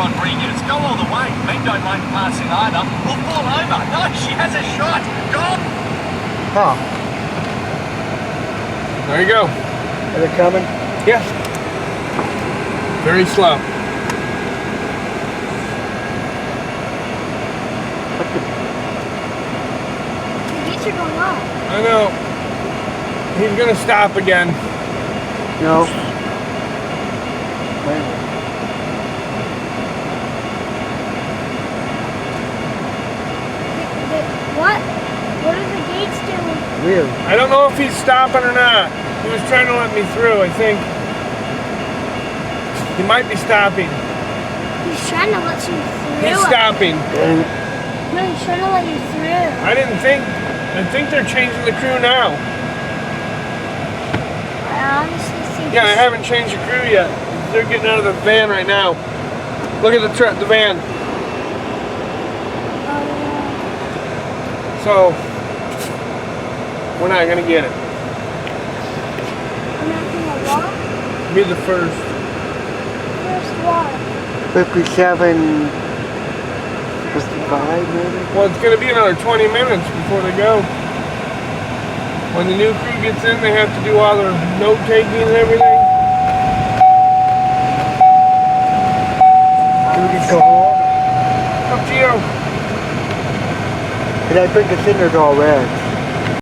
Rodriguez. Go all the way. Men don't like passing either. We'll fall over. No, she has a shot. Go! Huh. There you go. Are they coming? Yeah. Very slow. The gates are going up. I know. He's gonna stop again. No. What? What are the gates doing? Weird. I don't know if he's stopping or not. He was trying to let me through, I think. He might be stopping. He's trying to let you through. He's stopping. No, he's trying to let you through. I think they're changing the crew now. I honestly think. Yeah, I haven't changed the crew yet. They're getting out of the van right now. Look at the van. So, we're not gonna get it. I'm not gonna walk. Be the first. First walk. 57, 55 maybe? Well, it's gonna be another 20 minutes before they go. When the new crew gets in, they have to do all their note taking and everything. We can go home. Up to you. Did I bring the cinders all red?